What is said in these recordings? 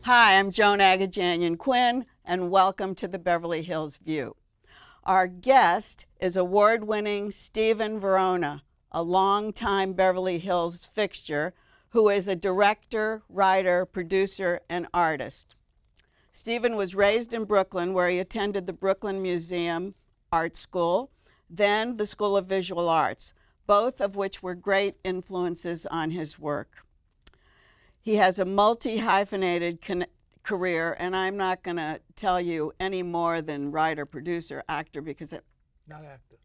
Hi, I'm Joan Quinn, and welcome to the Beverly Hills View. Our guest is award-winning Stephen Verona, a longtime Beverly Hills fixture who is a director, writer, producer, and artist. Stephen was raised in Brooklyn, where he attended the Brooklyn Museum Art School, then the School of Visual Arts, both of which were great influences on his work. He has a multi-hyphenated career, and I'm not going to tell you any more than writer, producer, actor, because Not actor.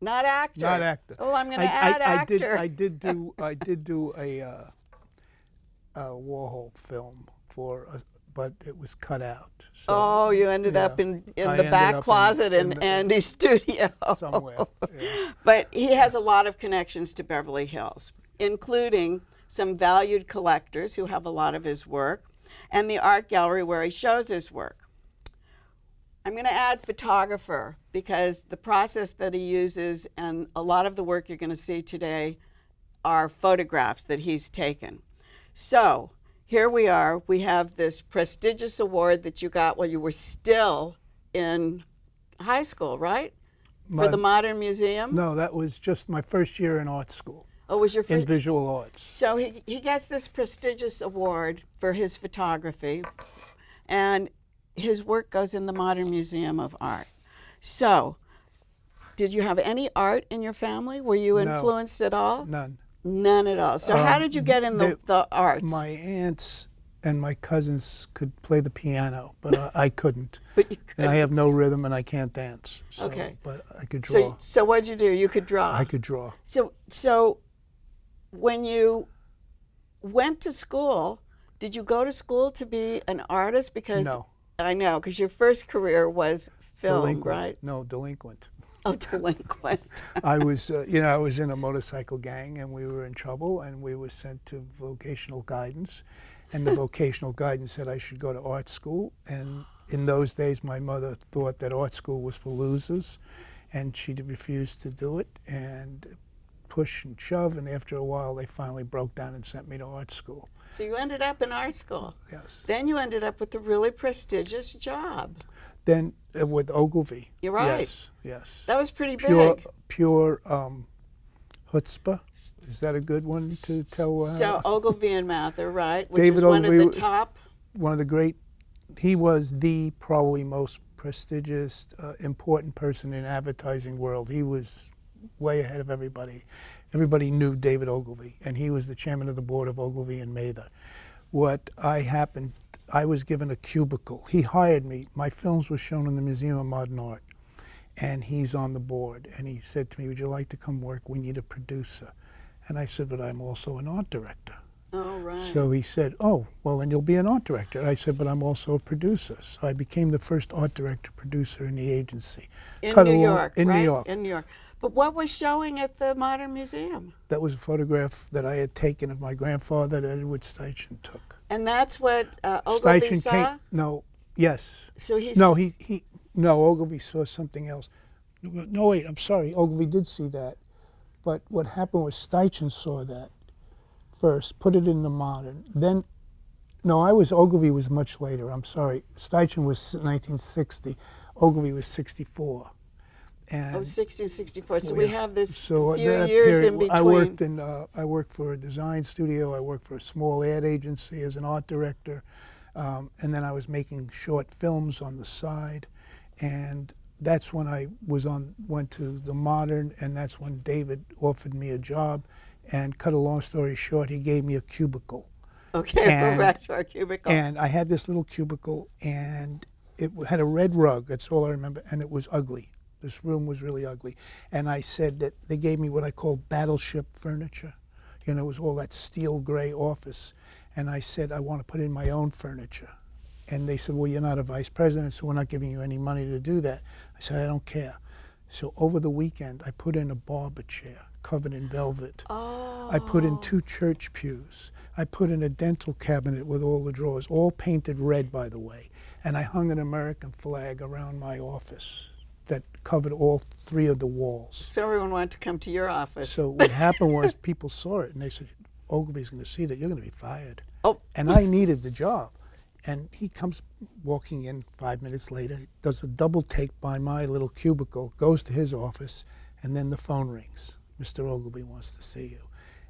Not actor. Not actor. Oh, I'm going to add actor. I did do a Warhol film but it was cut out. So, oh, you ended up in the back closet in Andy's studio. Somewhere. Yeah. But he has a lot of connections to Beverly Hills, including some valued collectors who have a lot of his work, and the art gallery where he shows his work. I'm going to add photographer because the process that he uses and a lot of the work you're going to see today are photographs that he's taken. So here we are. We have this prestigious award that you got while you were still in high school, right? For the Modern Museum? No, that was just my first year in art school. Oh, was your first? In visual arts. So he gets this prestigious award for his photography, and his work goes in the Modern Museum of Art. So, did you have any art in your family? Were you influenced at all? None. None at all. So how did you get in the arts? My aunts and my cousins could play the piano, but I couldn't. But you couldn't. And I have no rhythm and I can't dance. So, okay. But I could draw. So what'd you do? You could draw. I could draw. So when you went to school, did you go to school to be an artist? Because no. I know, because your first career was film, Delinquent. right? No, delinquent. Oh, delinquent. I was, I was in a motorcycle gang, and we were in trouble, and we were sent to vocational guidance, and the vocational guidance said I should go to art school. And in those days, my mother thought that art school was for losers, and she refused to do it, and push and shove, and after a while, they finally broke down and sent me to art school. So you ended up in art school. Yes. Then you ended up with a really prestigious job. Then with Ogilvy. You're right. Yes, yes. That was pretty big. Pure chutzpah. Is that a good one to tell? So Ogilvy and Mather, right? Which David is one Ogilvy, of the top. One of the great. He was the probably most prestigious, important person in advertising world. He was way ahead of everybody. Everybody knew David Ogilvy, and he was the chairman of the board of Ogilvy and Mather. I was given a cubicle. He hired me. My films were shown in the Museum of Modern Art, and he's on the board. And he said to me, "Would you like to come work? We need a producer." And I said, "But I'm also an art director." Oh, right. So he said, "Oh, well, then you'll be an art director." I said, "But I'm also a producer." So I became the first art director producer in the agency. In New York, right? New York. In New York. But what was showing at the Modern Museum? That was a photograph that I had taken of my grandfather that Edward Streisand took. And that's what Ogilvy saw? Yes. So he's... No, Ogilvy saw something else. No, wait, I'm sorry. Ogilvy did see that. But what happened was Streisand saw that first, put it in the Modern. Then, Ogilvy was much later. I'm sorry. Streisand was 1960. Ogilvy was 64. And 1664. So we have this few years period, in between. I worked for a design studio. I worked for a small ad agency as an art director, and then I was making short films on the side, and that's when I went to the Modern, and that's when David offered me a job, and cut a long story short, he gave me a cubicle. Okay, we're back to our cubicle. And I had this little cubicle, and it had a red rug. That's all I remember, and it was ugly. This room was really ugly. And I said that they gave me what I call battleship furniture. It was all that steel gray office. And I said, I want to put in my own furniture. And they said, well, you're not a vice president, so we're not giving you any money to do that. I said, I don't care. So over the weekend, I put in a barber chair covered in velvet. Oh. I put in 2 church pews. I put in a dental cabinet with all the drawers, all painted red, by the way. And I hung an American flag around my office that covered all 3 of the walls. So everyone wanted to come to your office. So what happened was people saw it and they said, Ogilvy's going to see that, you're going to be fired. Oh. And I needed the job. And he comes walking in 5 minutes later, does a double take by my little cubicle, goes to his office, and then the phone rings. Mr. Ogilvy wants to see you.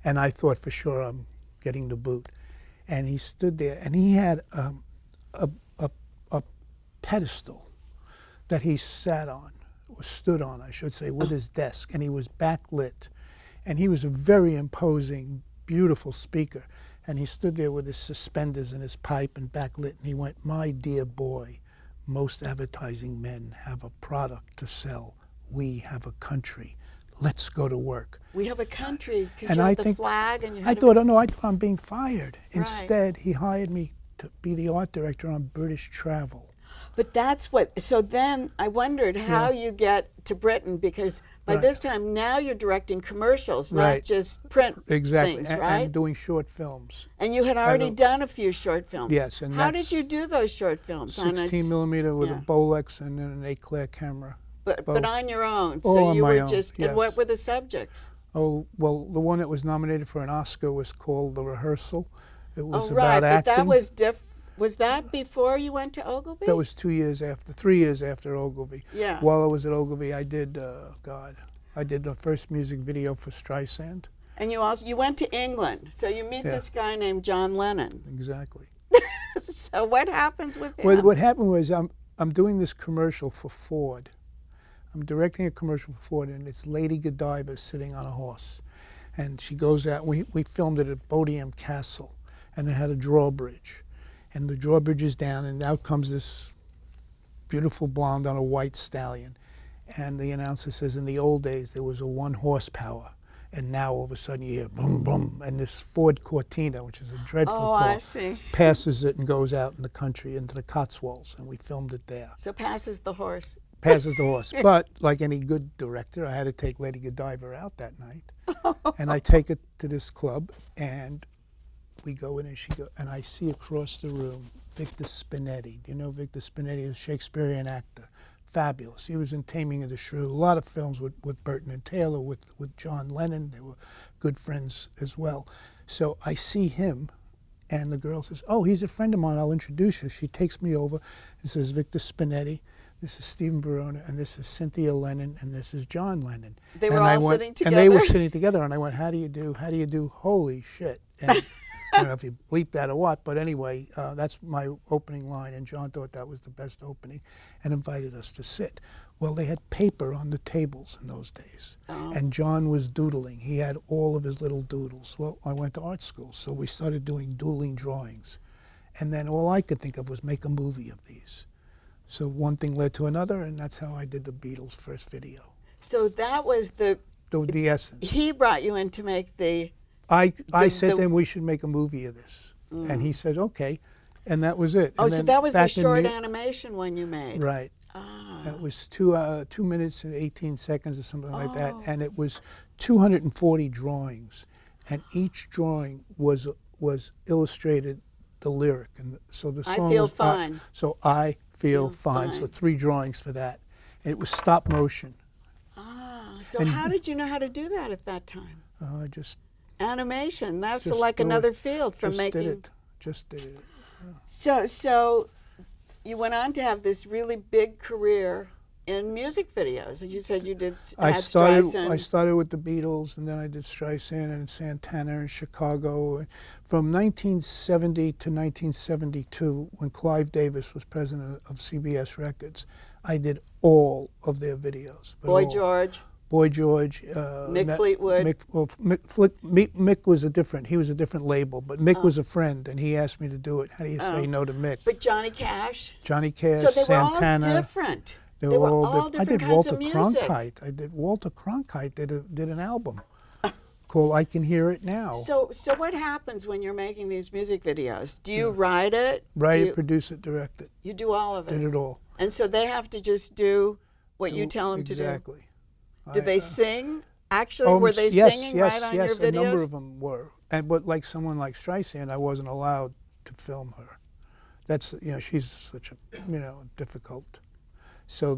And I thought for sure I'm getting the boot. And he stood there, and he had a pedestal that he sat on, or stood on, I should say, with his desk, and he was backlit. And he was a very imposing, beautiful speaker. And he stood there with his suspenders and his pipe and backlit, and he went, "My dear boy, most advertising men have a product to sell. We have a country. Let's go to work." We have a country, because And you I had the think, flag and you I had thought, oh no, I thought I'm being fired. Right. Instead, he hired me to be the art director on British Travel. But that's what, so then I wondered how you get to Britain, because by this time now you're directing commercials, not just print things, right? And doing short films. And you had already done a few short films. Yes. And how did you do those short films? 16 millimeter with a Bolex and an Eclair camera. But on your own. All So on you my were own, just, yes. and what were the subjects? Oh, well, the one that was nominated for an Oscar was called The Rehearsal. It was right, about acting. But that was different. Was that before you went to Ogilvy? That was 3 years after Ogilvy. Yeah. While I was at Ogilvy, I did, I did the first music video for Streisand. And you went to England, so you meet this guy named John Lennon. Exactly. So what happens with him? Well, what happened was I'm doing this commercial for Ford. I'm directing a commercial for Ford, and it's Lady Godiva sitting on a horse. And she goes out, we filmed it at Bodiam Castle, and it had a drawbridge. And the drawbridge is down, and out comes this beautiful blonde on a white stallion. And the announcer says, in the old days, there was a 1 horsepower. And now all of a sudden you hear boom, boom. And this Ford Cortina, which is a dreadful car, passes it and goes out in the country into the Cotswolds. And we filmed it there. So passes the horse. Passes the horse. But like any good director, I had to take Lady Godiva out that night. And I take it to this club, and we go in, and I see across the room Victor Spinetti. Do you know Victor Spinetti? A Shakespearean actor. Fabulous. He was in Taming of the Shrew. A lot of films with Burton and Taylor, with John Lennon. They were good friends as well. So I see him, and the girl says, "Oh, he's a friend of mine. I'll introduce you." She takes me over and says, "Victor Spinetti, this is Stephen Verona, and this is Cynthia Lennon, and this is John Lennon." They were all sitting together? And they were sitting together, and I went, How do you do? Holy shit. And I don't know if you bleep that or what, but anyway, that's my opening line, and John thought that was the best opening and invited us to sit. Well, they had paper on the tables in those days, and John was doodling. He had all of his little doodles. Well, I went to art school, so we started doing dueling drawings, and then all I could think of was make a movie of these. So one thing led to another, and that's how I did the Beatles' first video. So that was the essence. He brought you in to make the... I said to him, we should make a movie of this. And he said, okay. And that was it. Oh, and so that was the short animation one you made. Right. It was 2 minutes and 18 seconds or something like that. And it was 240 drawings. And each drawing was illustrated the lyric. And so the song I feel was, fine. So I feel fine. So 3 drawings for that. And it was stop motion. So how did you know how to do that at that time? Just animation. That's like another field from making. Just did it. Yeah. So you went on to have this really big career in music videos, and you said you did. I started with the Beatles, and then I did Streisand and Santana in Chicago. From 1970 to 1972, when Clive Davis was president of CBS Records, I did all of their videos. Boy George. Boy George. Mick Fleetwood. Mick was he was a different label, but Mick was a friend, and he asked me to do it. How do you say no to Mick? But Johnny Cash? Johnny Cash, so they Santana. were all different. They were all different. I did Walter Cronkite. Walter Cronkite did an album called I Can Hear It Now. So what happens when you're making these music videos? Do you write it? Write it, produce it, direct it. You do all of it? Did it all. And so they have to just do what you tell them to do? Exactly. Did they sing? Actually, were they singing right on your videos? Yes, a number of them were. But like someone like Streisand, I wasn't allowed to film her. That's, she's such a, difficult. So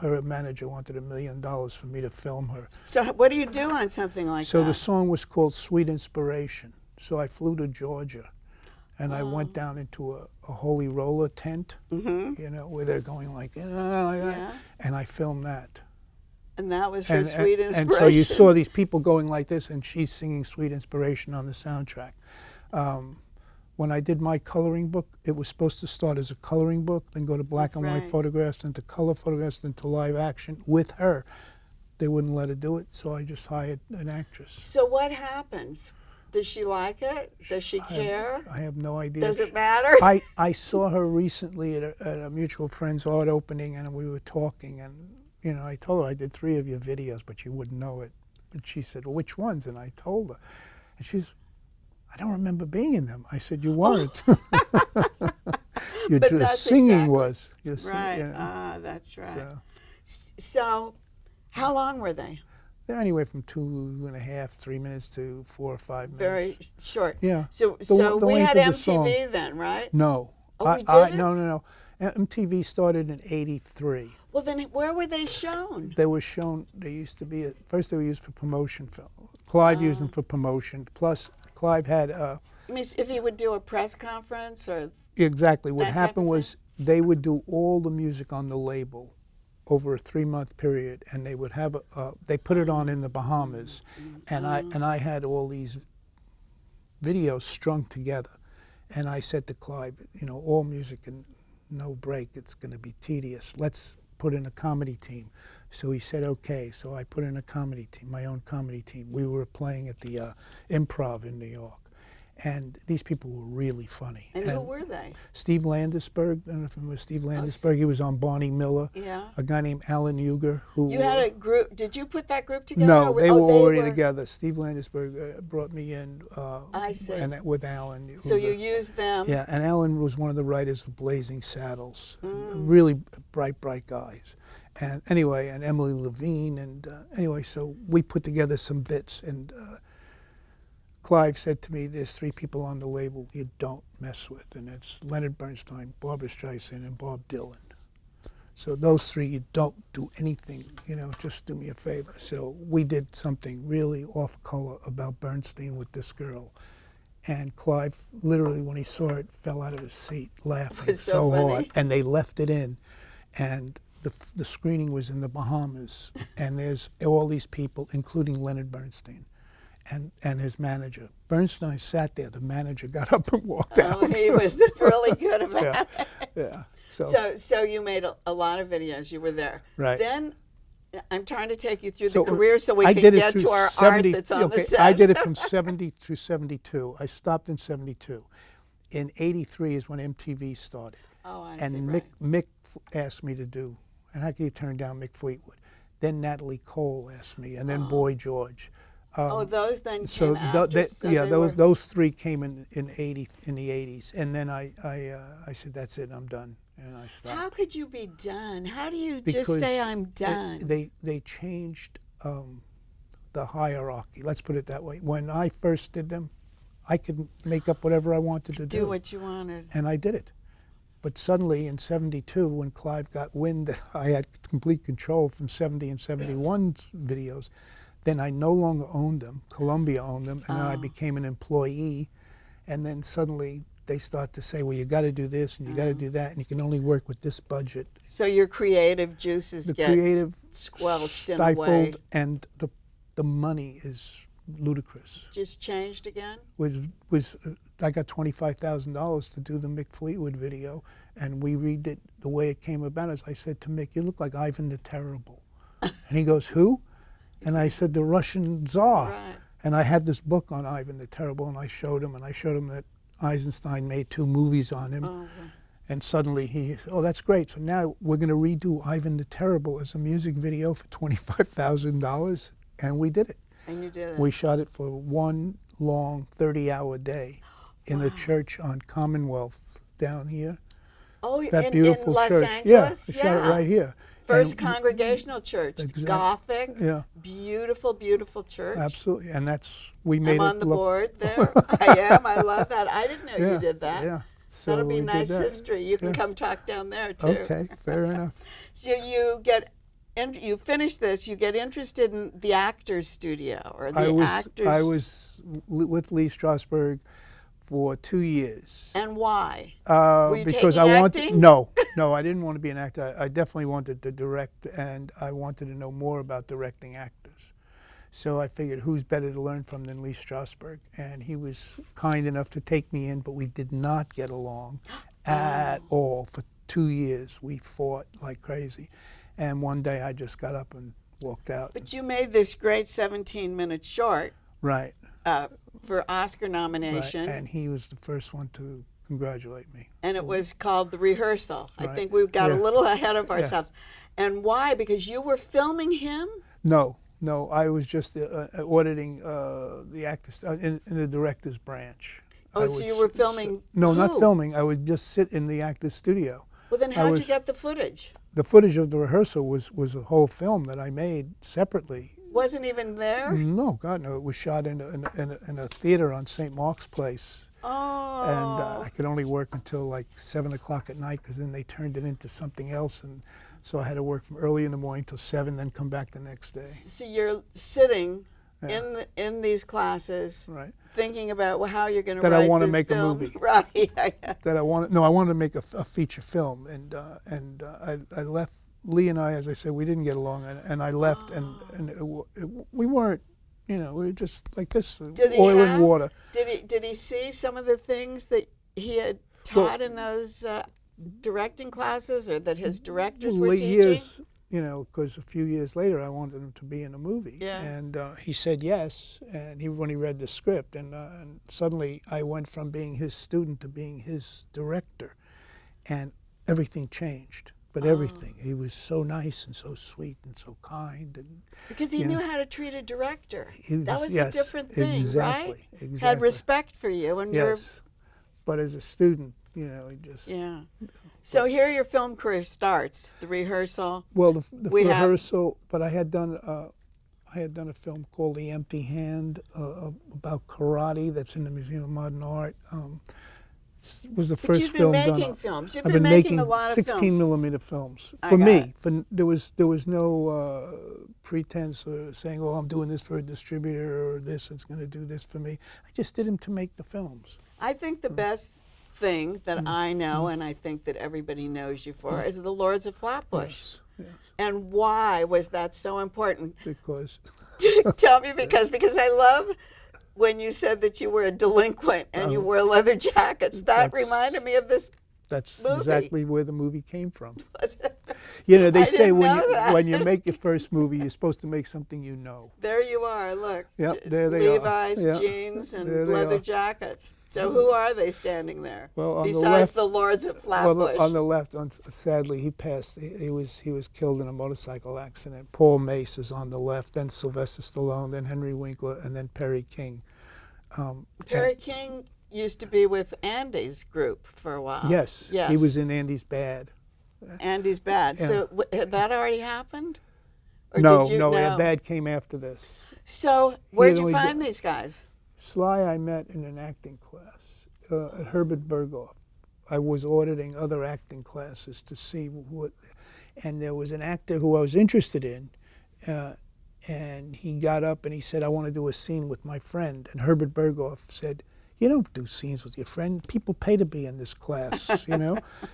her manager wanted $1 million for me to film her. So what do you do on something like that? So the song was called Sweet Inspiration. So I flew to Georgia, And I went down into a holy roller tent, you know, where they're going like, like that, and I filmed that. And that was her Sweet Inspiration. And so you saw these people going like this, and she's singing Sweet Inspiration on the soundtrack. When I did my coloring book, it was supposed to start as a coloring book, then go to black and white photographs, then to color photographs, then to live action with her. They wouldn't let her do it, so I just hired an actress. So what happens? Does she like it? Does she care? I have no idea. Does it matter? I saw her recently at a mutual friend's art opening, and we were talking, and you know, I told her I did 3 of your videos, but you wouldn't know it. And she said, well, which ones? And I told her. And she's, I don't remember being in them. I said, you weren't. Your singing was. Right. You know. That's right. So how long were they? They're anywhere from 2.5, 3 minutes to 4 or 5 minutes. Very short. Yeah. So we had MTV then, right? No. Oh, we didn't? No. MTV started in '83. Well, then where were they shown? They were shown, they used to be, first they were used for promotion film. Clive used them for promotion. Plus, Clive had I mean, if he would do a press conference or... Exactly. What happened was they would do all the music on the label over a 3-month period, and they would have they put it on in the Bahamas, and I had all these videos strung together, and I said to Clive, you know, all music and no break, it's going to be tedious. Let's put in a comedy team. So he said, okay. So I put in a comedy team, my own comedy team. We were playing at the Improv in New York. And these people were really funny. And who were they? Steve Landesberg. I don't know if you remember Steve Landesberg. He was on Barney Miller. Yeah. A guy named Alan Uger. You had a group. Did you put that group together? No, they were already together. Steve Landesberg brought me in. I see. And with Alan Uger. So you used them. Yeah, and Alan was one of the writers of Blazing Saddles. Really bright guys. And anyway, and Emily Levine. And anyway, so we put together some bits. And Clive said to me, there's 3 people on the label you don't mess with, and it's Leonard Bernstein, Barbra Streisand, and Bob Dylan. So those 3, you don't do anything, you know, just do me a favor. So we did something really off color about Bernstein with this girl. And Clive, literally, when he saw it, fell out of his seat laughing so hard. And they left it in. And the screening was in the Bahamas. And there's all these people, including Leonard Bernstein. And his manager. Bernstein sat there. The manager got up and walked out. Oh, he was really good about it. Yeah. So you made a lot of videos. You were there. Right. Then I'm trying to take you through the career so we can get to our 70, art that's on the set. I did it from 70 through 72. I stopped in 72. In 83 is when MTV started. Oh, I and see. Mick asked me to do, and how can you turn down Mick Fleetwood? Then Natalie Cole asked me, and then Boy George. Those then came after. Those 3 came in the 80s, and then I said that's it, I'm done, and I stopped. How could you be done? How do you just say I'm done? They changed the hierarchy. Let's put it that way. When I first did them, I could make up whatever I wanted to do. Do what you wanted. And I did it. But suddenly in 72, when Clive got wind that I had complete control from 70 and 71's videos, then I no longer owned them. Columbia owned them, and then I became an employee. And then suddenly they start to say, well, you got to do this and you got to do that, and you can only work with this budget. So your creative juices get squelched in a way. Stifled, and the money is ludicrous. Just changed again? I got $25,000 to do the Mick Fleetwood video, and we read it the way it came about. As I said to Mick, you look like Ivan the Terrible. And he goes, who? And I said, the Russian Tsar. Right. And I had this book on Ivan the Terrible, and I showed him that Eisenstein made 2 movies on him. Oh, right. And suddenly he said, oh, that's great. So now we're going to redo Ivan the Terrible as a music video for $25,000. And we did it. And you did it. We shot it for 1 long 30-hour day in a church on Commonwealth down here. Oh, that beautiful in Los church. Angeles? Yeah, we shot it right here. First Congregational Church, Gothic, beautiful, beautiful church. Absolutely, and we made it. I'm on the board there. I am. I love that. I didn't know you did that. Yeah, so that'll be nice history. You can come talk down there too. Okay, fair enough. So you finish this. You get interested in the actors' studio or the actors. I was with Lee Strasberg for 2 years. And why? Were you Because taking I wanted acting? no, I didn't want to be an actor. I definitely wanted to direct, and I wanted to know more about directing actors. So I figured, who's better to learn from than Lee Strasberg? And he was kind enough to take me in, but we did not get along at all. For 2 years, we fought like crazy. And one day I just got up and walked out. But you made this great 17-minute short. Right. For Oscar nomination. Right. And he was the first one to congratulate me. And it was called The Rehearsal. Right. I think we got a little ahead of ourselves. And why? Because you were filming him? No, I was just auditing the actors in the director's branch. Oh, so you were filming No, who? not filming. I would just sit in the actor's studio. Well, then how'd you get the footage? The footage of the rehearsal was a whole film that I made separately. Wasn't even there? No, God, no. It was shot in a theater on St. Mark's Place. Oh. And I could only work until like 7 o'clock at night, because then they turned it into something else. And so I had to work from early in the morning till 7, then come back the next day. So you're sitting in these classes, right, thinking about how you're going to that write I want to this make film. a movie. Right. That I wanted. No, I wanted to make a feature film, and I left. Lee and I, as I said, we didn't get along, and I left, we weren't, we were just like this, oil and water. Did he see some of the things that he had taught in those directing classes, or that his directors were teaching? Years, because a few years later I wanted him to be in a movie, and he said yes, and when he read the script, and suddenly I went from being his student to being his director, and everything changed. But everything. He was so nice and so sweet and so kind. And because he knew how to treat a director. That was yes, a different thing, exactly, right? Exactly. Had respect for you. And yes. But as a student, he just... Yeah. So here your film career starts, The Rehearsal. Well, the rehearsal, but I had done a film called The Empty Hand about karate that's in the Museum of Modern Art. Was the first film done. You've been making films. You've I've been making a making lot of 16 millimeter films for me. There was no pretense of saying, "Oh, I'm doing this for a distributor," or "This is going to do this for me." I just did them to make the films. I think the best thing that I know, and I think that everybody knows you for, is The Lords of Flatbush. Yes. And why was that so important? Because Tell me, because I love when you said that you were a delinquent and you wore leather jackets. That reminded me of this That's movie. exactly where the movie came from. They say when you make your first movie, you're supposed to make something you know. There you are, look. Yep, there they Levi's, are. jeans, and there they leather are. jackets. So who are they standing there? Well, on besides the Lords of Flatbush? Well, on the left, sadly, he passed. He was killed in a motorcycle accident. Paul Mace is on the left, then Sylvester Stallone, then Henry Winkler, and then Perry King. Perry King used to be with Andy's group for a while. Yes. He was in Andy's Bad. Andy's Bad. Yeah. So had that already happened? Or No, did you, no, Bad came after this. So where'd you find these guys? Sly I met in an acting class at Herbert Berghoff. I was auditing other acting classes to see what, and there was an actor who I was interested in, and he got up and he said, "I want to do a scene with my friend." And Herbert Berghoff said, "You don't do scenes with your friend. People pay to be in this class,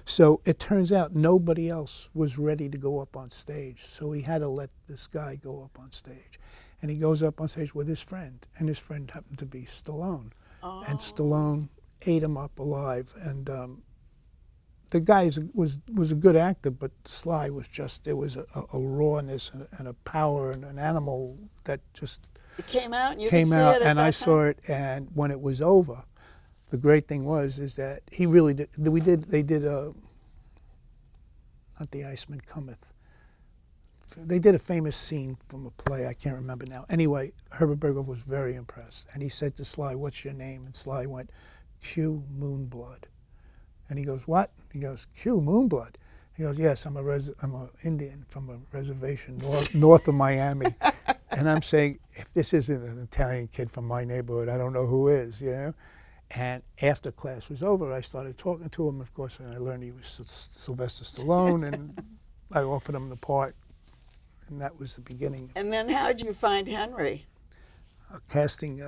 So it turns out nobody else was ready to go up on stage. So he had to let this guy go up on stage. And he goes up on stage with his friend, and his friend happened to be Stallone. Oh. And Stallone ate him up alive. And the guy was a good actor, but Sly was just, there was a rawness and a power and an animal that just it came out, and you came could see out, it at and that I time? saw it. And when it was over, the great thing is that he really did. They did a, not The Iceman Cometh. They did a famous scene from a play. I can't remember now. Anyway, Herbert Berghoff was very impressed, and he said to Sly, "What's your name?" And Sly went, "Q Moonblood." And he goes, "What?" He goes, "Q Moonblood." He goes, "Yes, I'm a Indian from a reservation north of Miami." And I'm saying, if this isn't an Italian kid from my neighborhood, I don't know who is, And after class was over, I started talking to him, of course, and I learned he was Sylvester Stallone, and I offered him the part, and that was the beginning. And then how did you find Henry? A casting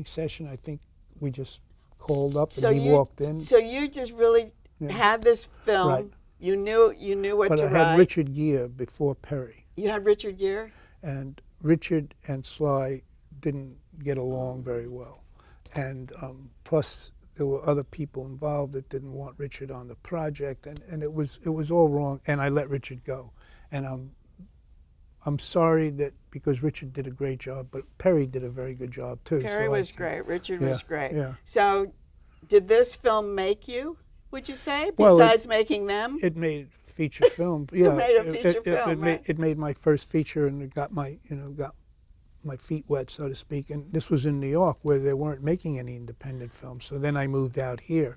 session, I think we just called up So and he you, walked in. So you just really had this film. Right. You knew what But to I write. had Richard Gere before Perry. You had Richard Gere? And Richard and Sly didn't get along very well. And plus, there were other people involved that didn't want Richard on the project, and it was all wrong. And I let Richard go. And I'm sorry that, because Richard did a great job, but Perry did a very good job too. Perry so was great. Richard was great. Yeah. So, did this film make you? Would you say, Well, besides making them? It made feature film. Yeah, made a feature film, right? It made my first feature, and it got my feet wet, so to speak. And this was in New York, where they weren't making any independent films. So then I moved out here.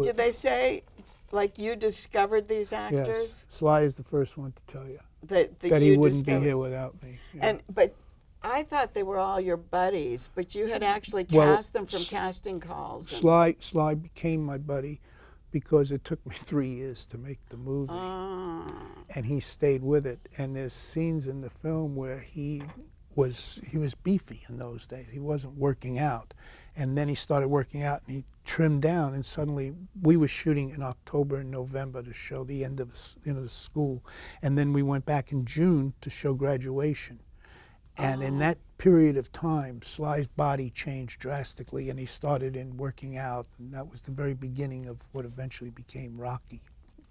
Did they say, like, you discovered these actors? Yes. Sly is the first one to tell you That he you wouldn't be discovered? here without me. Yeah. But I thought they were all your buddies, but you had actually Well, cast them from casting calls. Sly became my buddy because it took me 3 years to make the movie. And he stayed with it. And there's scenes in the film where he was beefy in those days. He wasn't working out. And then he started working out, and he trimmed down, and suddenly we were shooting in October and November to show the end of the school. And then we went back in June to show graduation. And in that period of time, Sly's body changed drastically, and he started in working out, and that was the very beginning of what eventually became Rocky.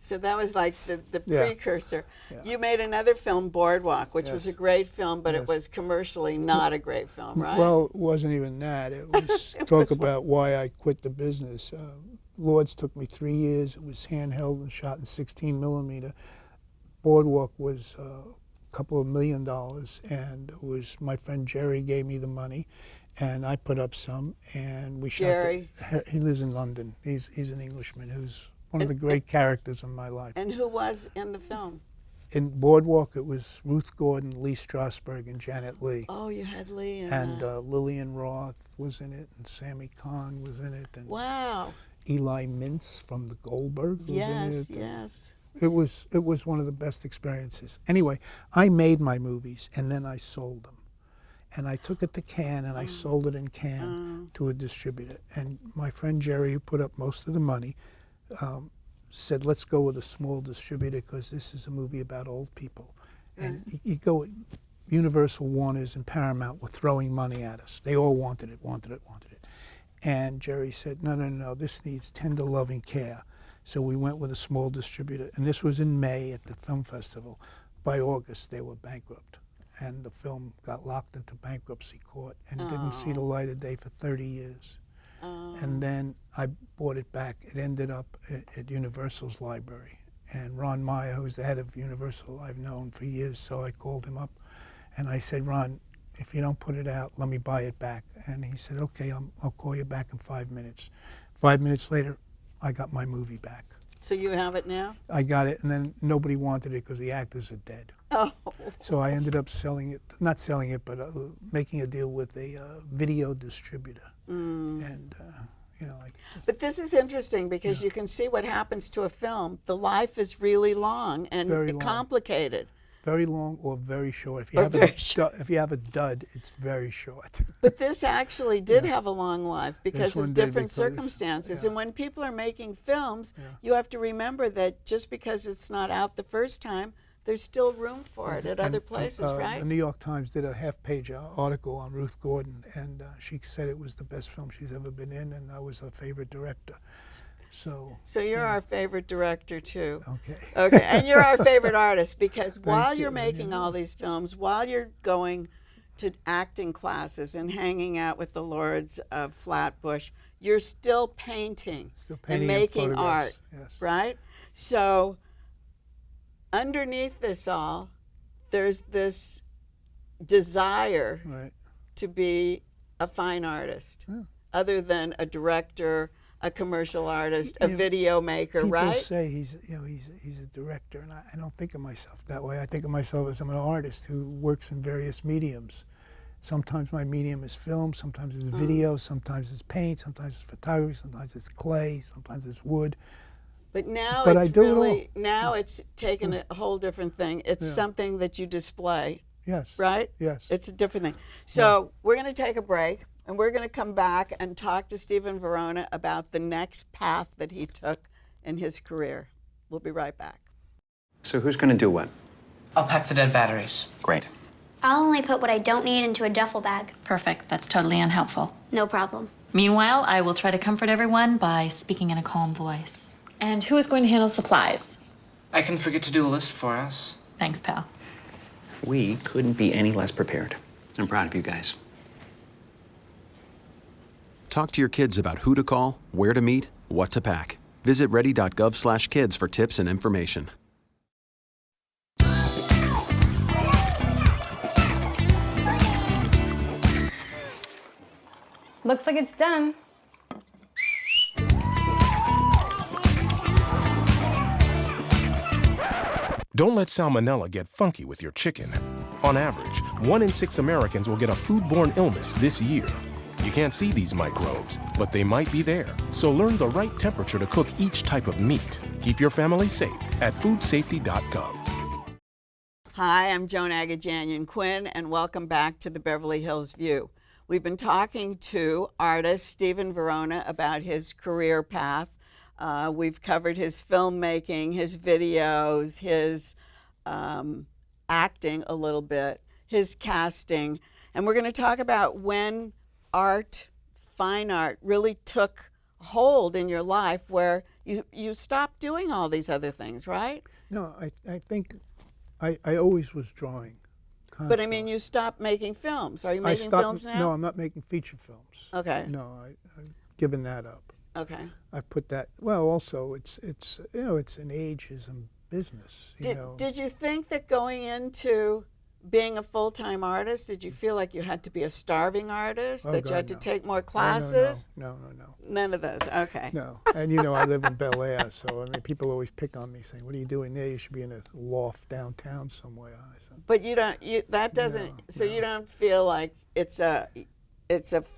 So that was like the Yeah. precursor. Yeah. You made another film, Boardwalk, which was a great film, but Yes. it was commercially not a great film, right? Well, it wasn't even that. It was talk about why I quit the business. Lords took me 3 years. It was handheld and shot in 16 millimeter. Boardwalk was a couple of $1 million, and it was my friend Jerry gave me the money, and I put up some, and we shot. Jerry? He lives in London. He's an Englishman who's one of the great characters in my life. And who was in the film? In Boardwalk, it was Ruth Gordon, Lee Strasberg, and Janet Leigh. Oh, you had Lee in And that. Lillian Roth was in it, and Sammy Kahn was in it, and Wow. Eli Mintz from the Goldbergs was in it. Yes. It was one of the best experiences. Anyway, I made my movies, and then I sold them. And I took it to Cannes, and I sold it in Cannes to a distributor. And my friend Jerry, who put up most of the money, said, let's go with a small distributor because this is a movie about old people. And you go, Universal, Warner's, and Paramount were throwing money at us. They all wanted it. And Jerry said, no, this needs tender loving care. So we went with a small distributor. And this was in May at the film festival. By August, they were bankrupt. And the film got locked into bankruptcy court and didn't see the light of day for 30 years. And then I bought it back. It ended up at Universal's library. And Ron Meyer, who's the head of Universal, I've known for years, so I called him up. And I said, Ron, if you don't put it out, let me buy it back. And he said, okay, I'll call you back in 5 minutes. 5 minutes later, I got my movie back. So you have it now? I got it, and then nobody wanted it because the actors are dead. Oh. So I ended up selling it, not selling it, but making a deal with a video distributor. And, But this is interesting because you can see what happens to a film. The life is really long and Very long. complicated. very long or very short. If you, Or have, very if you have a dud, it's very short. But this actually did have a long life because one of did different because- circumstances. yeah. And when people are making films, Yeah. you have to remember that just because it's not out the first time, there's still room for it at other places, right? The New York Times did a half-page article on Ruth Gordon, and she said it was the best film she's ever been in, and I was her favorite director. So you're our favorite director too. okay. Okay, and you're our favorite artist because while you. you're making all these films, while you're going to acting classes and hanging out with the lords of Flatbush, you're still painting, Still and painting making photographs, art, yes. right? So underneath this all, there's this desire Right. to be a fine artist, other than a director, a commercial artist, a You know, video maker, People right? say he's a director, and I don't think of myself that way. I think of myself as I'm an artist who works in various mediums. Sometimes my medium is film, sometimes it's video, sometimes it's paint, sometimes it's photography, sometimes it's clay, sometimes it's wood. But now But I it's do it all. really now it's taken a whole different thing. It's something that you display, Yes. right? Yes. It's a different thing. So we're going to take a break, and we're going to come back and talk to Stephen Verona about the next path that he took in his career. We'll be right back. So who's going to do what? I'll pack the dead batteries. Great. I'll only put what I don't need into a duffel bag. Perfect. That's totally unhelpful. No problem. Meanwhile, I will try to comfort everyone by speaking in a calm voice. And who is going to handle supplies? I can forget to do a list for us. Thanks, pal. We couldn't be any less prepared. I'm proud of you guys. Talk to your kids about who to call, where to meet, what to pack. Visit ready.gov/kids for tips and information. Looks like it's done. Don't let salmonella get funky with your chicken. On average, 1 in 6 Americans will get a foodborne illness this year. You can't see these microbes, but they might be there. So learn the right temperature to cook each type of meat. Keep your family safe at foodsafety.gov. Hi, I'm Joan Quinn, and welcome back to the Beverly Hills View. We've been talking to artist Stephen Verona about his career path. We've covered his filmmaking, his videos, his acting a little bit, his casting, and we're going to talk about when art, fine art, really took hold in your life where you stopped doing all these other things, right? No, I think I always was drawing. Constantly. But I mean, you stopped making films. Are you making films now? No, I'm not making feature films. Okay. No, I've given that up. Okay. I put that. Well, also it's you know, it's an ageism business. Did you think that going into being a full-time artist, did you feel like you had to be a starving artist, that you had to take more classes? No. None of those. Okay. No, and I live in Bel Air, so I mean, people always pick on me, saying, "What are you doing there? You should be in a loft downtown somewhere." I said, but you don't. That doesn't. You don't feel like it's a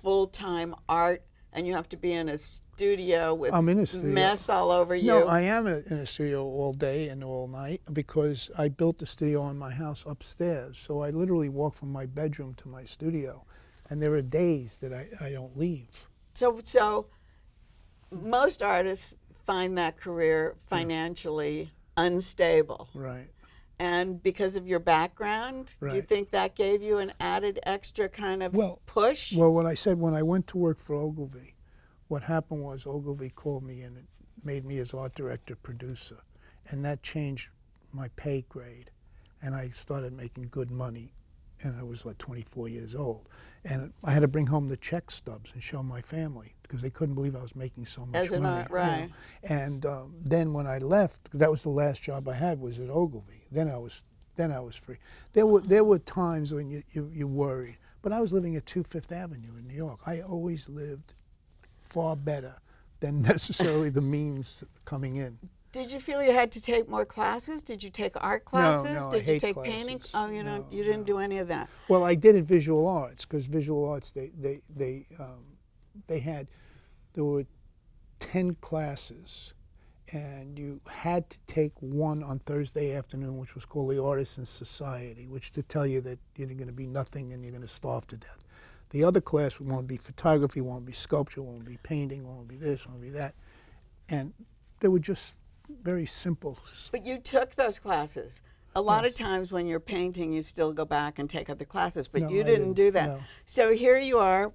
full-time art, and you have to be in a studio with I'm in a studio. Mess all over you. No, I am in a studio all day and all night because I built the studio on my house upstairs. So I literally walk from my bedroom to my studio, and there are days that I don't leave. So most artists find that career financially unstable. Right. And because of your background, do you think that gave you an added extra kind of push? Well, what I said when I went to work for Ogilvy, what happened was Ogilvy called me and made me his art director producer, and that changed my pay grade, and I started making good money, and I was like 24 years old, and I had to bring home the check stubs and show my family because they couldn't believe I was making so much money. As an right. And then when I left, that was the last job I had was at Ogilvy. Then I was free. There were times when you worried, but I was living at 2 Fifth Avenue in New York. I always lived far better than necessarily the means coming in. Did you feel you had to take more classes? Did you take art classes? No, Did I you take classes. painting? Oh, you didn't do any of that. Well, I did at Visual Arts because Visual Arts there were 10 classes, and you had to take one on Thursday afternoon, which was called the Artists Society, which to tell you that you're going to be nothing and you're going to starve to death. The other class would want to be photography, want to be sculpture, want to be painting, want to be this, want to be that. And they were just very simple. But you took those classes. A lot of times when you're painting, you still go back and take other classes, but you didn't do that. No. So here you are,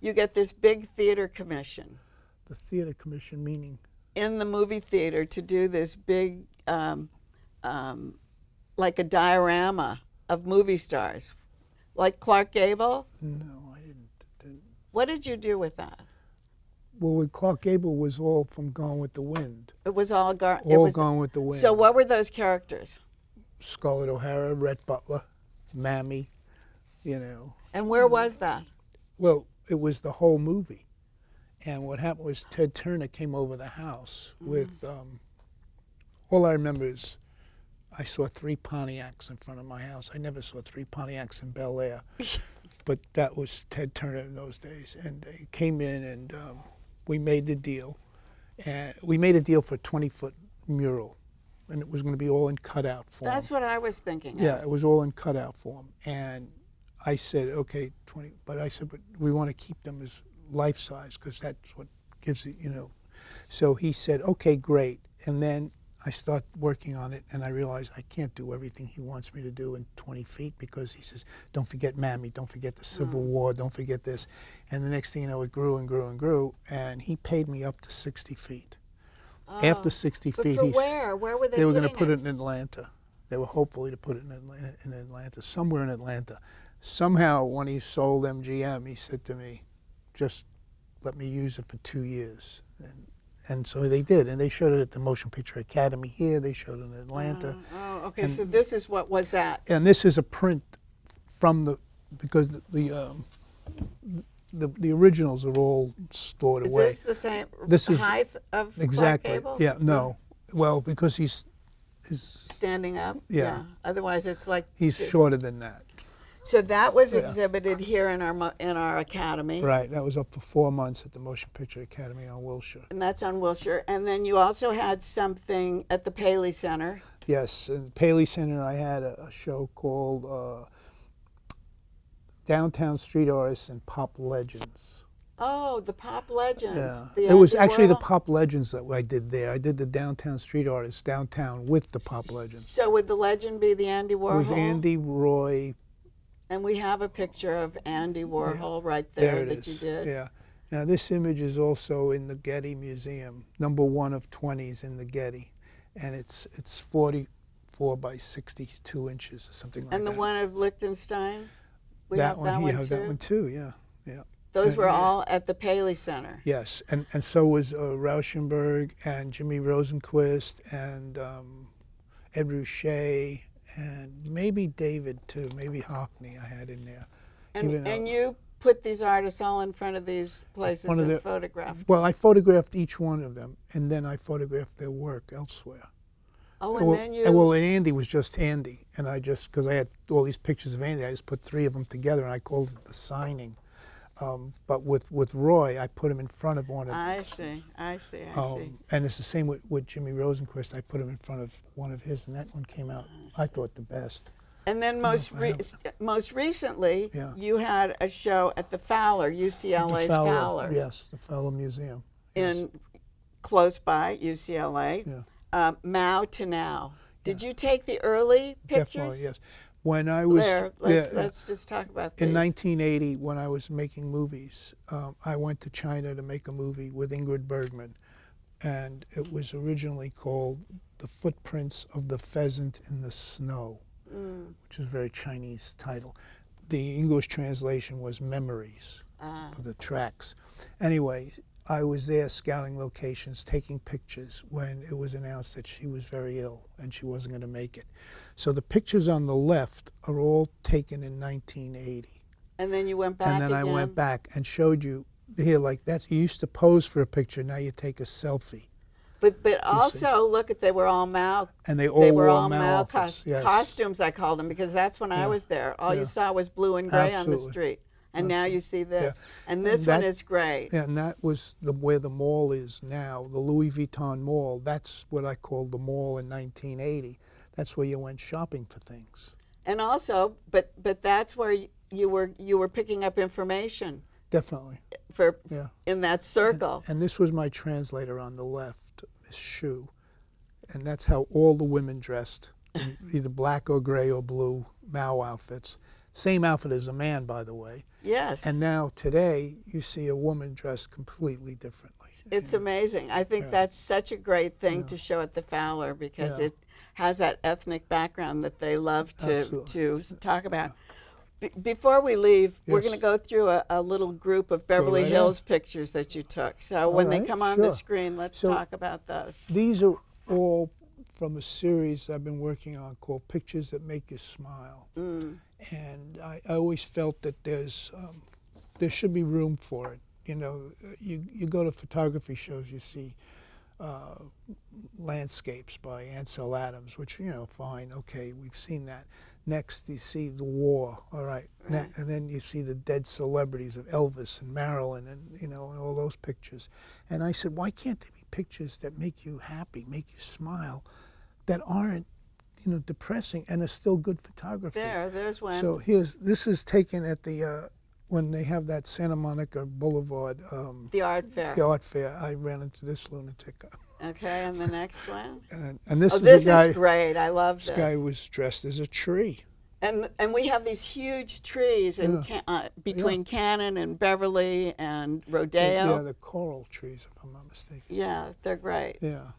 you get this big theater commission. The theater commission meaning? In the movie theater to do this big, like a diorama of movie stars. Like Clark Gable? No, I didn't. What did you do with that? Well, with Clark Gable was all from Gone with the Wind. It was all Gone with the Wind. So what were those characters? Scarlett O'Hara, Rhett Butler, Mammy, And where was that? Well, it was the whole movie. And what happened was Ted Turner came over the house with, all I remember is I saw 3 Pontiacs in front of my house. I never saw 3 Pontiacs in Bel Air, but that was Ted Turner in those days. And they came in and we made the deal. And we made a deal for a 20-foot mural, and it was going to be all in cutout form. That's what I was thinking of. Yeah, it was all in cutout form. And I said, okay, 20, but I said, but we want to keep them as life size because that's what gives it, you know. So he said, okay, great. And then I start working on it, and I realized I can't do everything he wants me to do in 20 feet because he says, don't forget Mammy, don't forget the Civil War, don't forget this. And the next thing you know, it grew and grew and grew, and he paid me up to 60 feet. After 60 feet, But for where? Where were they were going to putting put it in Atlanta. They were hopefully to put it in Atlanta, somewhere in Atlanta. Somehow, when he sold MGM, he said to me, just let me use it for 2 years. And so they did, and they showed it at the Motion Picture Academy here. They showed it in Atlanta. Oh, okay. And- So this is what was that? And this is a print from because the originals are all stored Is away. this the same This is- height of Exactly. Clark Gable? Yeah. No. Well, because he's Standing up? Yeah. Otherwise, it's like... he's shorter than that. So that was exhibited here in our academy. Right. That was up for 4 months at the Motion Picture Academy on Wilshire. And that's on Wilshire. And then you also had something at the Paley Center. Yes, in Paley Center, I had a show called Downtown Street Artists and Pop Legends. Oh, the Pop Legends. Yeah, The it was Andy actually the Warhol? Pop Legends that I did there. I did the Downtown Street Artists downtown with the Pop Legends. So would the legend be the Andy It Warhol? was Andy, Roy. And we have a picture of Andy Warhol right there There it that is. you did. Yeah. Now this image is also in the Getty Museum, #1 of 20s in the Getty, and it's 44 by 62 inches or something like And that. the one of Liechtenstein? We that have one, that you one have too? that one too. Yeah, yeah. Those were Yeah. all at the Paley Center. Yes, and so was Rauschenberg and Jimmy Rosenquist and Ed Ruscha and maybe David too, maybe Hockney I had in there. Even, And you put these artists all in front of these places One of and the- photographed. Well, I photographed each one of them, and then I photographed their work elsewhere. Oh, and well, then you... well, and Andy was just Andy, and I just, because I had all these pictures of Andy, I just put 3 of them together, and I called it the signing. But with Roy, I put him in front of one of them. I see. And it's the same with Jimmy Rosenquist. I put him in front of one of his, and that one came out, I thought, the best. And then most recently, Yeah. you had a show at the Fowler, UCLA's Fowler. Yes, the Fowler Museum. In close by UCLA. Yeah. Mao to Now. Did you take the early pictures? Definitely, yes. When I was Let's just talk about these. in 1980, when I was making movies, I went to China to make a movie with Ingrid Bergman, and it was originally called "The Footprints of the Pheasant in the Snow," which is a very Chinese title. The English translation was "Memories," of the tracks. Anyway, I was there scouting locations, taking pictures when it was announced that she was very ill and she wasn't going to make it. So the pictures on the left are all taken in 1980. And then you went back And then again? I went back and showed you here, like that's, you used to pose for a picture, now you take a selfie. But also, look at, they were all Mao. And they all They were wore all Mao Mao outfits, yes. costumes, I called them, because that's when I was there. All you saw was blue and gray on the Absolutely. street. And now you see this. Yeah. And this one is great. Yeah, and that was where the mall is now, the Louis Vuitton Mall. That's what I called the mall in 1980. That's where you went shopping for things. And also, but that's where you were picking up information Definitely. for Yeah. in that circle. And this was my translator on the left, Miss Shu. And that's how all the women dressed, in either black or gray or blue Mao outfits. Same outfit as a man, by the way. Yes. And now today, you see a woman dressed completely differently. It's amazing. I think that's such a great thing to show at the Fowler, because it has that ethnic background that they love to talk about. Before we leave, we're going to go through a little group of Beverly right Hills pictures that you took. So when they right, come on the sure. screen, let's So- talk about those. These are all from a series I've been working on called Pictures That Make You Smile. And I always felt that there should be room for it. You know, you go to photography shows, you see landscapes by Ansel Adams, which, you know, fine, okay, we've seen that. Next, you see the war, all right. And then you see the dead celebrities of Elvis and Marilyn and, you know, and all those pictures. And I said, why can't there be pictures that make you happy, make you smile, that aren't, depressing, and it's still good photography. There's one. So this is taken at the when they have that Santa Monica Boulevard. The art fair. The art fair. I ran into this lunatic. Okay, and the next one. And this is this a guy. is great. I love this. This guy was dressed as a tree. And we have these huge trees in between Cannon and Beverly and Rodeo. Yeah, the coral trees, if I'm not mistaken. Yeah, they're great. Yeah.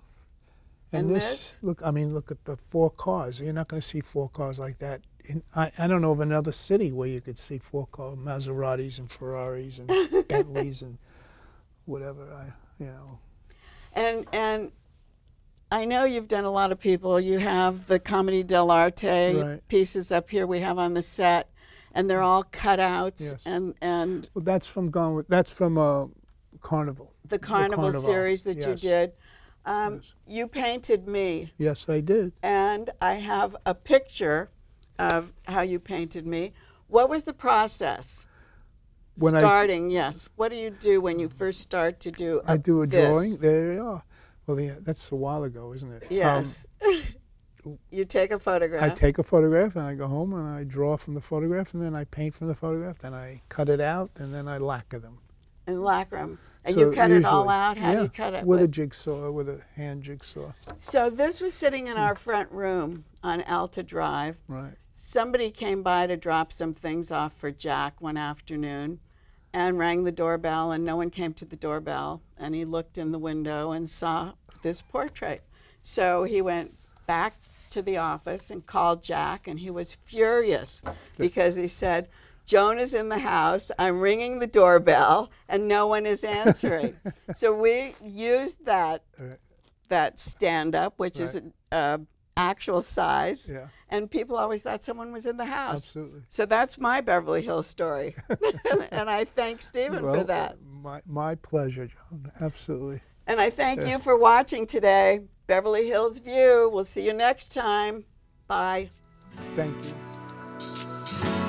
And this? Look at the 4 cars. You're not going to see 4 cars like that. I don't know of another city where you could see 4-car Maseratis and Ferraris and Bentleys and whatever. And I know you've done a lot of people. You have the Comedy dell'arte pieces up here we have on the set, and they're all cutouts. Yes. And well, that's from Carnival. The Carnival series that you did. Yes. You painted me. Yes, I did. And I have a picture of how you painted me. What was the process? Starting, yes. What do you do when you first start to do I do a drawing. There you are. Well, yeah, that's a while ago, isn't it? Yes. You take a photograph. I take a photograph, and I go home, and I draw from the photograph, and then I paint from the photograph, and I cut it out, and then I lacquer them. And lacquer them. And So you cut it all usually- out? How do you cut it? with a jigsaw, with a hand jigsaw. So this was sitting in our front room on Alta Drive. Right. Somebody came by to drop some things off for Jack one afternoon and rang the doorbell, and no one came to the doorbell. And he looked in the window and saw this portrait. So he went back to the office and called Jack, and he was furious because he said, Joan is in the house, I'm ringing the doorbell, and no one is answering. So we used that stand-up, which is actual size, and people always thought someone was in the house. Absolutely. So that's my Beverly Hills story, and I thank Stephen for that. My pleasure, John. Absolutely. And I thank you for watching today. Beverly Hills View. We'll see you next time. Bye. Thank you.